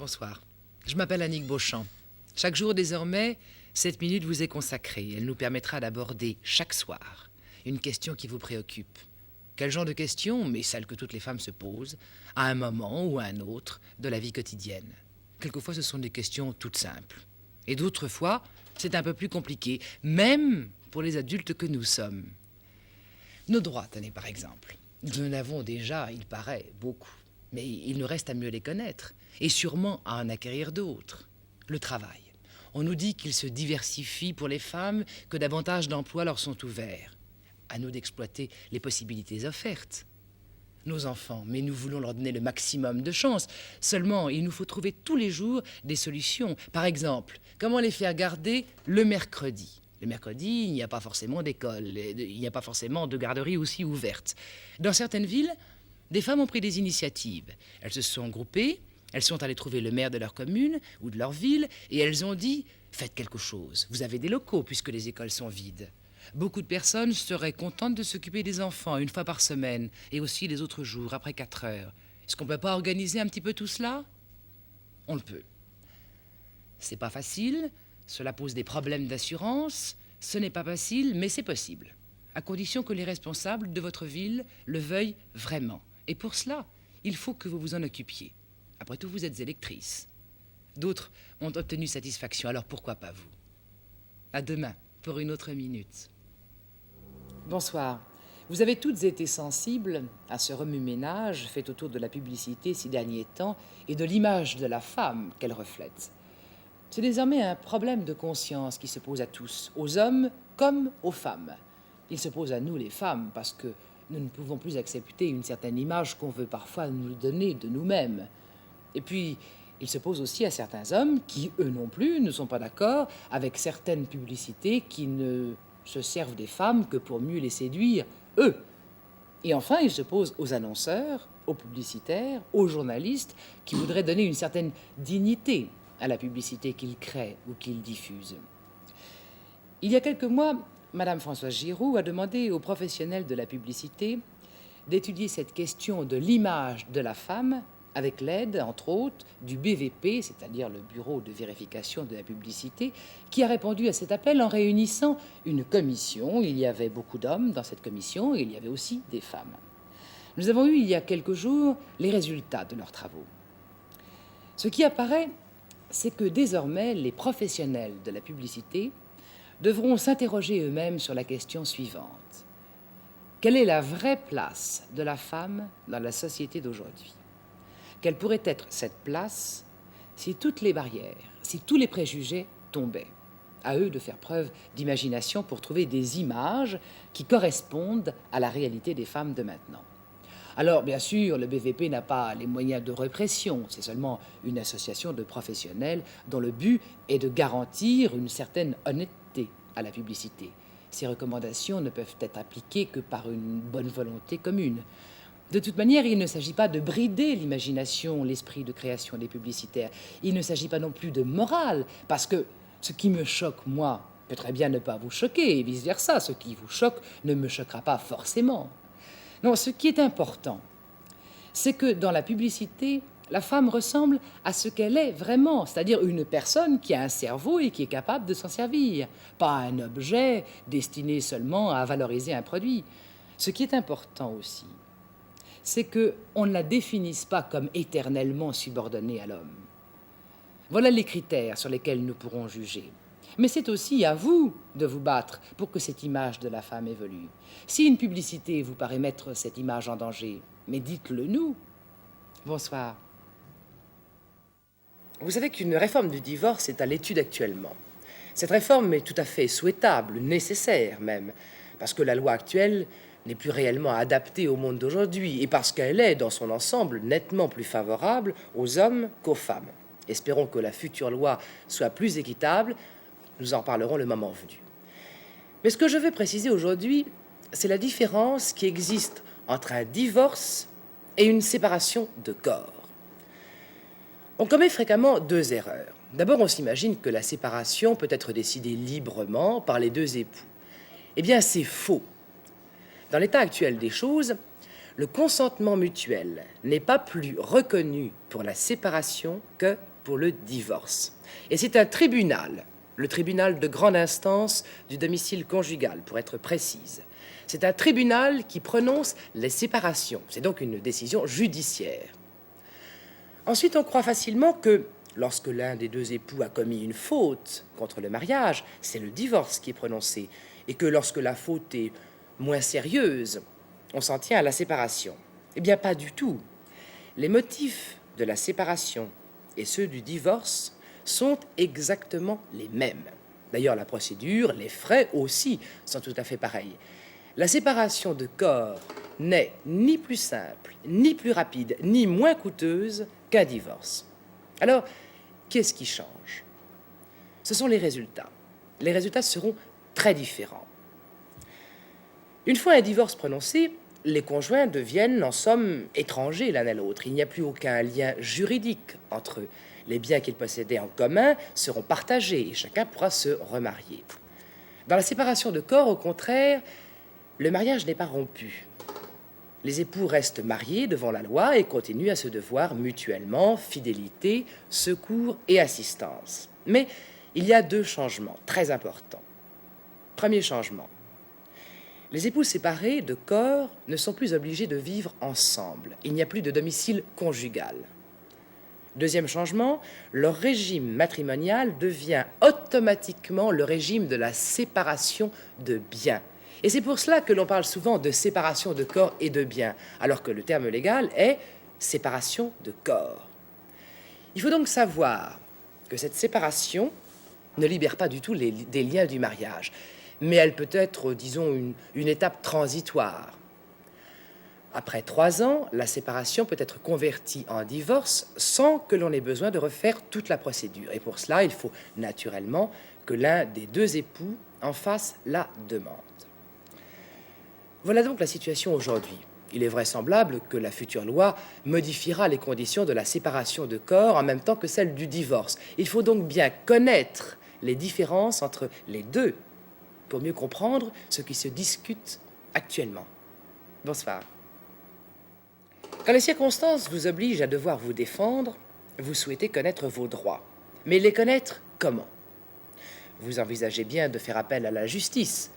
Bonsoir. Je m'appelle Annick Beauchamp. Chaque jour désormais, cette minute vous est consacrée. Elle nous permettra d'aborder chaque soir une question qui vous préoccupe. Quel genre de question, mais celle que toutes les femmes se posent, à un moment ou à un autre de la vie quotidienne. Quelquefois, ce sont des questions toutes simples. Et d'autres fois, c'est un peu plus compliqué, même pour les adultes que nous sommes. Nos droits, tenez par exemple. Nous en avons déjà, il paraît, beaucoup. Mais il nous reste à mieux les connaître, et sûrement à en acquérir d'autres. Le travail. On nous dit qu'il se diversifie pour les femmes, que davantage d'emplois leur sont ouverts. À nous d'exploiter les possibilités offertes. Nos enfants, mais nous voulons leur donner le maximum de chances. Seulement, il nous faut trouver tous les jours des solutions. Par exemple, comment les faire garder le mercredi ? Le mercredi, il n'y a pas forcément d'école, il n'y a pas forcément de garderie aussi ouverte. Dans certaines villes, des femmes ont pris des initiatives. Elles se sont groupées, elles sont allées trouver le maire de leur commune ou de leur ville, et elles ont dit « Faites quelque chose, vous avez des locaux puisque les écoles sont vides ». Beaucoup de personnes seraient contentes de s'occuper des enfants une fois par semaine, et aussi les autres jours, après 4 heures. Est-ce qu'on ne peut pas organiser un petit peu tout cela ? On le peut. C'est pas facile, cela pose des problèmes d'assurance, ce n'est pas facile, mais c'est possible, à condition que les responsables de votre ville le veuillent vraiment. Et pour cela, il faut que vous vous en occupiez. Après tout, vous êtes électrice. D'autres ont obtenu satisfaction, alors pourquoi pas vous ? À demain, pour une autre minute. Bonsoir. Vous avez toutes été sensibles à ce remue-ménage fait autour de la publicité ces derniers temps et de l'image de la femme qu'elle reflète. C'est désormais un problème de conscience qui se pose à tous, aux hommes comme aux femmes. Il se pose à nous, les femmes, parce que nous ne pouvons plus accepter une certaine image qu'on veut parfois nous donner de nous-mêmes. Et puis, il se pose aussi à certains hommes qui, eux non plus, ne sont pas d'accord avec certaines publicités qui ne se servent des femmes que pour mieux les séduire, eux. Et enfin, il se pose aux annonceurs, aux publicitaires, aux journalistes qui voudraient donner une certaine dignité à la publicité qu'ils créent ou qu'ils diffusent. Il y a quelques mois, Madame Françoise Giroud a demandé aux professionnels de la publicité d'étudier cette question de l'image de la femme avec l'aide, entre autres, du BVP, c'est-à-dire le Bureau de vérification de la publicité, qui a répondu à cet appel en réunissant une commission. Il y avait beaucoup d'hommes dans cette commission et il y avait aussi des femmes. Nous avons eu il y a quelques jours les résultats de leurs travaux. Ce qui apparaît, c'est que désormais, les professionnels de la publicité devront s'interroger eux-mêmes sur la question suivante. Quelle est la vraie place de la femme dans la société d'aujourd'hui ? Quelle pourrait être cette place si toutes les barrières, si tous les préjugés tombaient ? À eux de faire preuve d'imagination pour trouver des images qui correspondent à la réalité des femmes de maintenant. Alors, bien sûr, le BVP n'a pas les moyens de répression, c'est seulement une association de professionnels dont le but est de garantir une certaine honnêteté à la publicité. Ces recommandations ne peuvent être appliquées que par une bonne volonté commune. De toute manière, il ne s'agit pas de brider l'imagination, l'esprit de création des publicitaires. Il ne s'agit pas non plus de morale, parce que ce qui me choque, moi, peut très bien ne pas vous choquer, et vice-versa. Ce qui vous choque ne me choquera pas forcément. Non, ce qui est important, c'est que dans la publicité, la femme ressemble à ce qu'elle est vraiment, c'est-à-dire une personne qui a un cerveau et qui est capable de s'en servir, pas un objet destiné seulement à valoriser un produit. Ce qui est important aussi, c'est qu'on ne la définisse pas comme éternellement subordonnée à l'homme. Voilà les critères sur lesquels nous pourrons juger. Mais c'est aussi à vous de vous battre pour que cette image de la femme évolue. Si une publicité vous paraît mettre cette image en danger, mais dites-le nous. Bonsoir. Vous savez qu'une réforme du divorce est à l'étude actuellement. Cette réforme est tout à fait souhaitable, nécessaire même, parce que la loi actuelle n'est plus réellement adaptée au monde d'aujourd'hui et parce qu'elle est, dans son ensemble, nettement plus favorable aux hommes qu'aux femmes. Espérons que la future loi soit plus équitable. Nous en parlerons le moment venu. Mais ce que je veux préciser aujourd'hui, c'est la différence qui existe entre un divorce et une séparation de corps. On commet fréquemment 2 erreurs. D'abord, on s'imagine que la séparation peut être décidée librement par les 2 époux. Eh bien, c'est faux. Dans l'état actuel des choses, le consentement mutuel n'est pas plus reconnu pour la séparation que pour le divorce. Et c'est un tribunal, le tribunal de grande instance du domicile conjugal, pour être précise. C'est un tribunal qui prononce les séparations. C'est donc une décision judiciaire. Ensuite, on croit facilement que lorsque l'un des deux époux a commis une faute contre le mariage, c'est le divorce qui est prononcé, et que lorsque la faute est moins sérieuse, on s'en tient à la séparation. Eh bien, pas du tout. Les motifs de la séparation et ceux du divorce sont exactement les mêmes. D'ailleurs, la procédure, les frais aussi sont tout à fait pareils. La séparation de corps n'est ni plus simple, ni plus rapide, ni moins coûteuse qu'un divorce. Alors, qu'est-ce qui change? Ce sont les résultats. Les résultats seront très différents. Une fois un divorce prononcé, les conjoints deviennent en somme étrangers l'un à l'autre. Il n'y a plus aucun lien juridique entre eux. Les biens qu'ils possédaient en commun seront partagés et chacun pourra se remarier. Dans la séparation de corps, au contraire, le mariage n'est pas rompu. Les époux restent mariés devant la loi et continuent à se devoir mutuellement fidélité, secours et assistance. Mais il y a deux changements très importants. Premier changement. Les époux séparés de corps ne sont plus obligés de vivre ensemble. Il n'y a plus de domicile conjugal. Deuxième changement, leur régime matrimonial devient automatiquement le régime de la séparation de biens. Et c'est pour cela que l'on parle souvent de séparation de corps et de biens, alors que le terme légal est séparation de corps. Il faut donc savoir que cette séparation ne libère pas du tout des liens du mariage, mais elle peut être, disons, une étape transitoire. Après 3 ans, la séparation peut être convertie en divorce sans que l'on ait besoin de refaire toute la procédure. Et pour cela, il faut naturellement que l'un des deux époux en fasse la demande. Voilà donc la situation aujourd'hui. Il est vraisemblable que la future loi modifiera les conditions de la séparation de corps en même temps que celle du divorce. Il faut donc bien connaître les différences entre les deux pour mieux comprendre ce qui se discute actuellement. Bonsoir. Quand les circonstances vous obligent à devoir vous défendre, vous souhaitez connaître vos droits. Mais les connaître comment? Vous envisagez bien de faire appel à la justice.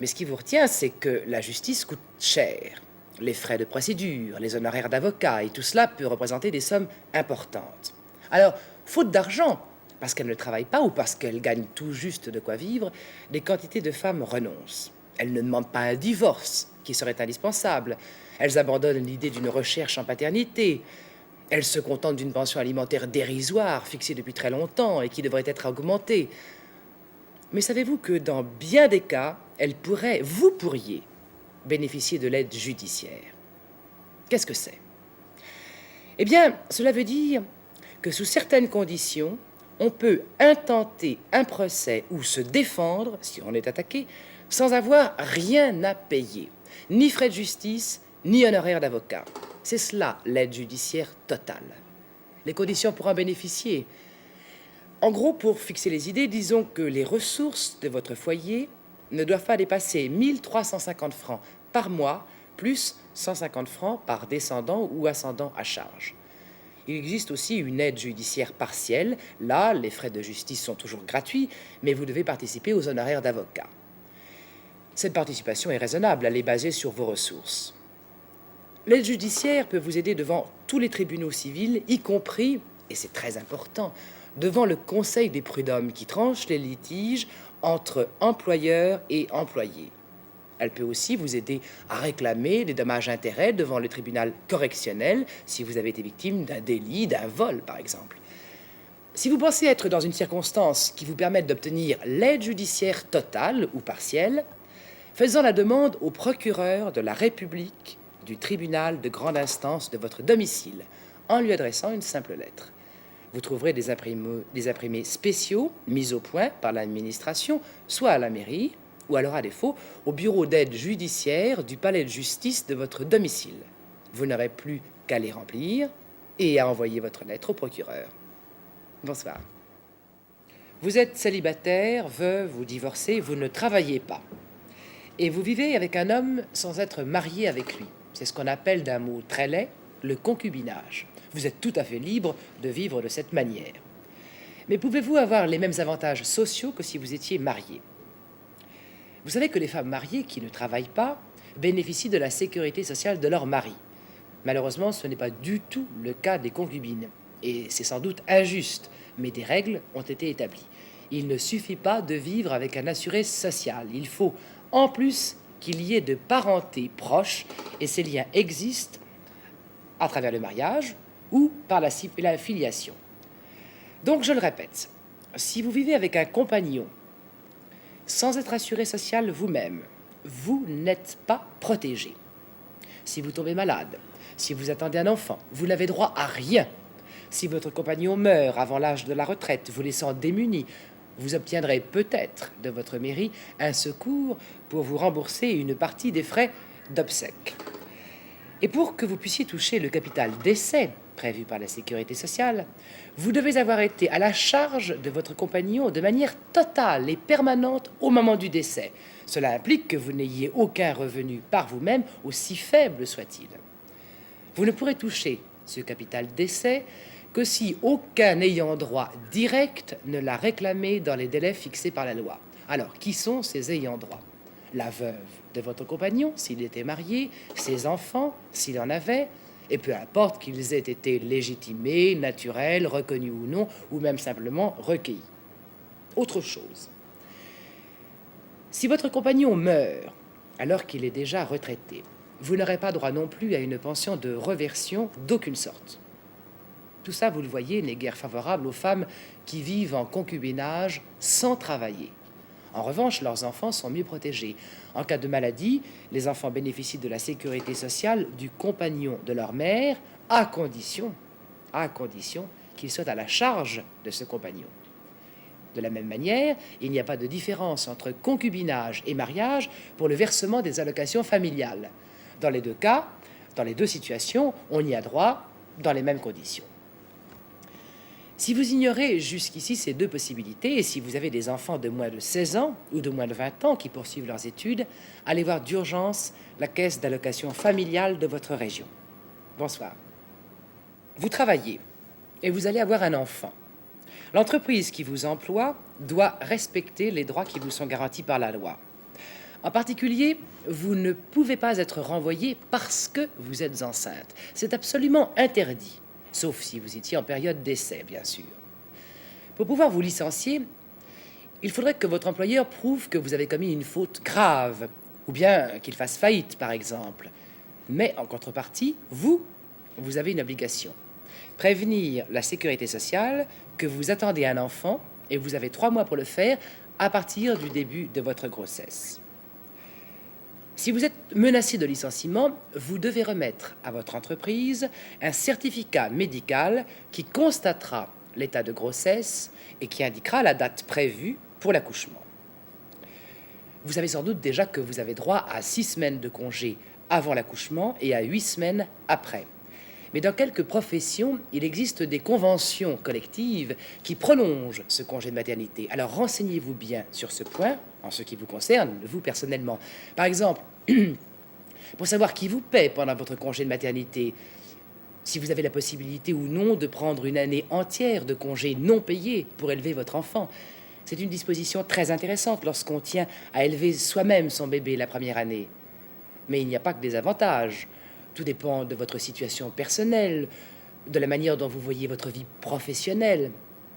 Mais ce qui vous retient, c'est que la justice coûte cher. Les frais de procédure, les honoraires d'avocat, et tout cela peut représenter des sommes importantes. Alors, faute d'argent, parce qu'elles ne travaillent pas ou parce qu'elles gagnent tout juste de quoi vivre, des quantités de femmes renoncent. Elles ne demandent pas un divorce, qui serait indispensable. Elles abandonnent l'idée d'une recherche en paternité. Elles se contentent d'une pension alimentaire dérisoire, fixée depuis très longtemps et qui devrait être augmentée. Mais savez-vous que dans bien des cas, vous pourriez bénéficier de l'aide judiciaire? Qu'est-ce que c'est? Eh bien, cela veut dire que sous certaines conditions, on peut intenter un procès ou se défendre, si on est attaqué, sans avoir rien à payer, ni frais de justice, ni honoraires d'avocat. C'est cela, l'aide judiciaire totale. Les conditions pour en bénéficier. En gros, pour fixer les idées, disons que les ressources de votre foyer ne doivent pas dépasser 1 350 francs par mois, plus 150 francs par descendant ou ascendant à charge. Il existe aussi une aide judiciaire partielle. Là, les frais de justice sont toujours gratuits, mais vous devez participer aux honoraires d'avocat. Cette participation est raisonnable, elle est basée sur vos ressources. L'aide judiciaire peut vous aider devant tous les tribunaux civils, y compris, et c'est très important, devant le Conseil des prud'hommes qui tranche les litiges entre employeurs et employés. Elle peut aussi vous aider à réclamer des dommages-intérêts devant le tribunal correctionnel si vous avez été victime d'un délit, d'un vol par exemple. Si vous pensez être dans une circonstance qui vous permette d'obtenir l'aide judiciaire totale ou partielle, faites-en la demande au procureur de la République du tribunal de grande instance de votre domicile en lui adressant une simple lettre. Vous trouverez des imprimés spéciaux mis au point par l'administration, soit à la mairie, ou alors à défaut, au bureau d'aide judiciaire du palais de justice de votre domicile. Vous n'aurez plus qu'à les remplir et à envoyer votre lettre au procureur. Bonsoir. Vous êtes célibataire, veuve ou divorcé, vous ne travaillez pas. Et vous vivez avec un homme sans être marié avec lui. C'est ce qu'on appelle d'un mot très laid, le concubinage. Vous êtes tout à fait libre de vivre de cette manière. Mais pouvez-vous avoir les mêmes avantages sociaux que si vous étiez marié? Vous savez que les femmes mariées qui ne travaillent pas bénéficient de la sécurité sociale de leur mari. Malheureusement, ce n'est pas du tout le cas des concubines. Et c'est sans doute injuste, mais des règles ont été établies. Il ne suffit pas de vivre avec un assuré social. Il faut, en plus, qu'il y ait de parenté proche, et ces liens existent à travers le mariage ou par la filiation. Donc, je le répète, si vous vivez avec un compagnon sans être assuré social vous-même, vous n'êtes pas protégé. Si vous tombez malade, si vous attendez un enfant, vous n'avez droit à rien. Si votre compagnon meurt avant l'âge de la retraite, vous laissant démuni, vous obtiendrez peut-être de votre mairie un secours pour vous rembourser une partie des frais d'obsèques. Et pour que vous puissiez toucher le capital décès prévu par la sécurité sociale, vous devez avoir été à la charge de votre compagnon de manière totale et permanente au moment du décès. Cela implique que vous n'ayez aucun revenu par vous-même, aussi faible soit-il. Vous ne pourrez toucher ce capital décès que si aucun ayant droit direct ne l'a réclamé dans les délais fixés par la loi. Alors, qui sont ces ayants droit? La veuve de votre compagnon, s'il était marié, ses enfants, s'il en avait, et peu importe qu'ils aient été légitimés, naturels, reconnus ou non, ou même simplement recueillis. Autre chose. Si votre compagnon meurt alors qu'il est déjà retraité, vous n'aurez pas droit non plus à une pension de réversion d'aucune sorte. Tout ça, vous le voyez, n'est guère favorable aux femmes qui vivent en concubinage sans travailler. En revanche, leurs enfants sont mieux protégés. En cas de maladie, les enfants bénéficient de la sécurité sociale du compagnon de leur mère, à condition qu'ils soient à la charge de ce compagnon. De la même manière, il n'y a pas de différence entre concubinage et mariage pour le versement des allocations familiales. Dans les deux cas, dans les deux situations, on y a droit dans les mêmes conditions. Si vous ignorez jusqu'ici ces deux possibilités, et si vous avez des enfants de moins de 16 ans ou de moins de 20 ans qui poursuivent leurs études, allez voir d'urgence la caisse d'allocation familiale de votre région. Bonsoir. Vous travaillez et vous allez avoir un enfant. L'entreprise qui vous emploie doit respecter les droits qui vous sont garantis par la loi. En particulier, vous ne pouvez pas être renvoyé parce que vous êtes enceinte. C'est absolument interdit. Sauf si vous étiez en période d'essai, bien sûr. Pour pouvoir vous licencier, il faudrait que votre employeur prouve que vous avez commis une faute grave, ou bien qu'il fasse faillite, par exemple. Mais en contrepartie, vous avez une obligation. Prévenir la sécurité sociale que vous attendez un enfant, et vous avez 3 mois pour le faire à partir du début de votre grossesse. Si vous êtes menacé de licenciement, vous devez remettre à votre entreprise un certificat médical qui constatera l'état de grossesse et qui indiquera la date prévue pour l'accouchement. Vous savez sans doute déjà que vous avez droit à 6 semaines de congé avant l'accouchement et à 8 semaines après. Mais dans quelques professions, il existe des conventions collectives qui prolongent ce congé de maternité. Alors renseignez-vous bien sur ce point, en ce qui vous concerne, vous personnellement. Par exemple, pour savoir qui vous paie pendant votre congé de maternité, si vous avez la possibilité ou non de prendre une année entière de congé non payé pour élever votre enfant. C'est une disposition très intéressante lorsqu'on tient à élever soi-même son bébé la première année. Mais il n'y a pas que des avantages. Tout dépend de votre situation personnelle, de la manière dont vous voyez votre vie professionnelle.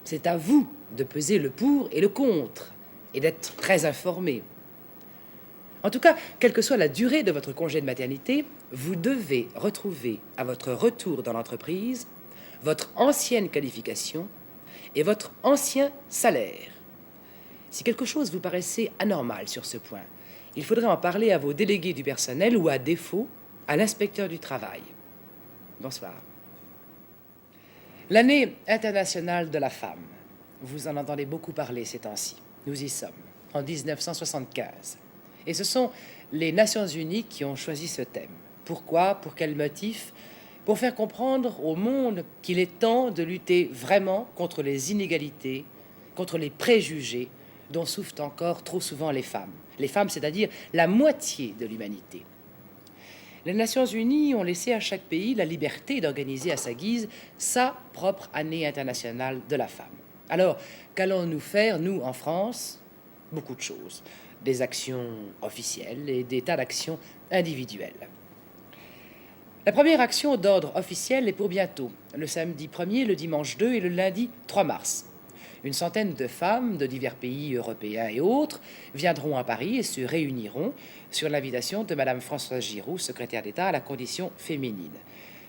C'est à vous de peser le pour et le contre et d'être très informé. En tout cas, quelle que soit la durée de votre congé de maternité, vous devez retrouver à votre retour dans l'entreprise votre ancienne qualification et votre ancien salaire. Si quelque chose vous paraissait anormal sur ce point, il faudrait en parler à vos délégués du personnel ou, à défaut, à l'inspecteur du travail. Bonsoir. L'année internationale de la femme. Vous en entendez beaucoup parler ces temps-ci. Nous y sommes, en 1975. Et ce sont les Nations Unies qui ont choisi ce thème. Pourquoi? Pour quel motif? Pour faire comprendre au monde qu'il est temps de lutter vraiment contre les inégalités, contre les préjugés dont souffrent encore trop souvent les femmes. Les femmes, c'est-à-dire la moitié de l'humanité. Les Nations Unies ont laissé à chaque pays la liberté d'organiser à sa guise sa propre année internationale de la femme. Alors, qu'allons-nous faire, nous, en France? Beaucoup de choses. Des actions officielles et des tas d'actions individuelles. La première action d'ordre officiel est pour bientôt, le samedi 1er, le dimanche 2 et le lundi 3 mars. Une centaine de femmes de divers pays européens et autres viendront à Paris et se réuniront sur l'invitation de Madame Françoise Giroud, secrétaire d'État à la condition féminine.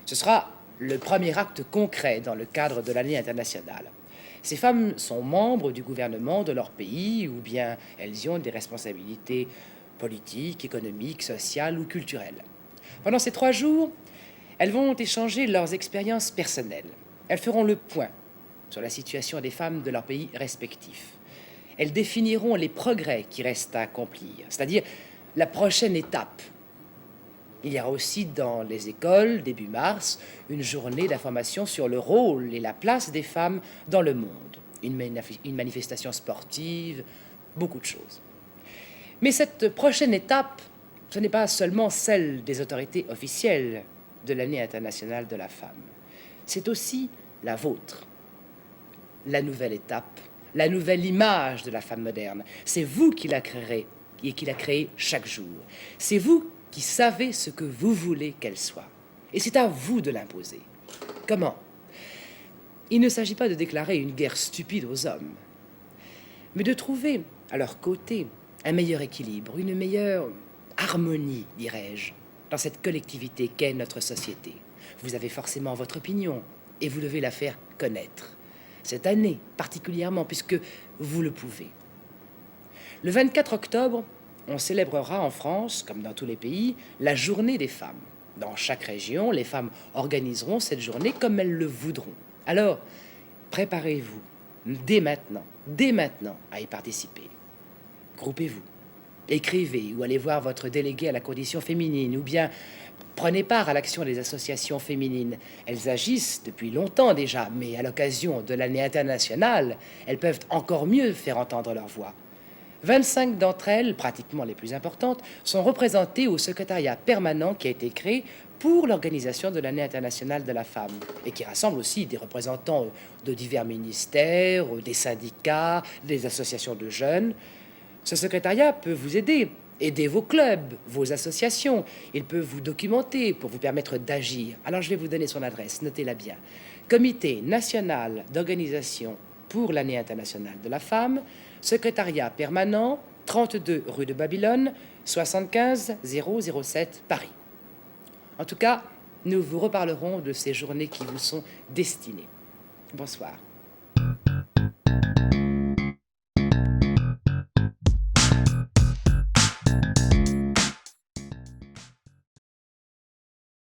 Ce sera le premier acte concret dans le cadre de l'année internationale. Ces femmes sont membres du gouvernement de leur pays ou bien elles y ont des responsabilités politiques, économiques, sociales ou culturelles. Pendant ces 3 jours, elles vont échanger leurs expériences personnelles. Elles feront le point sur la situation des femmes de leur pays respectifs. Elles définiront les progrès qui restent à accomplir, c'est-à-dire la prochaine étape. Il y aura aussi dans les écoles, début mars, une journée d'information sur le rôle et la place des femmes dans le monde. Une manifestation sportive, beaucoup de choses. Mais cette prochaine étape, ce n'est pas seulement celle des autorités officielles de l'année internationale de la femme. C'est aussi la vôtre. La nouvelle étape, la nouvelle image de la femme moderne. C'est vous qui la créerez et qui la créez chaque jour. C'est vous qui savez ce que vous voulez qu'elle soit. Et c'est à vous de l'imposer. Comment? Il ne s'agit pas de déclarer une guerre stupide aux hommes, mais de trouver à leur côté un meilleur équilibre, une meilleure harmonie, dirais-je, dans cette collectivité qu'est notre société. Vous avez forcément votre opinion et vous devez la faire connaître. Cette année particulièrement, puisque vous le pouvez. Le 24 octobre, on célébrera en France, comme dans tous les pays, la journée des femmes. Dans chaque région, les femmes organiseront cette journée comme elles le voudront. Alors, préparez-vous dès maintenant à y participer. Groupez-vous, écrivez ou allez voir votre délégué à la condition féminine ou bien prenez part à l'action des associations féminines. Elles agissent depuis longtemps déjà, mais à l'occasion de l'année internationale, elles peuvent encore mieux faire entendre leur voix. 25 d'entre elles, pratiquement les plus importantes, sont représentées au secrétariat permanent qui a été créé pour l'organisation de l'année internationale de la femme et qui rassemble aussi des représentants de divers ministères, des syndicats, des associations de jeunes. Ce secrétariat peut vous aider vos clubs, vos associations. Il peut vous documenter pour vous permettre d'agir. Alors je vais vous donner son adresse, notez-la bien. Comité national d'organisation pour l'année internationale de la femme, secrétariat permanent, 32 rue de Babylone, 75 007 Paris. En tout cas, nous vous reparlerons de ces journées qui vous sont destinées. Bonsoir.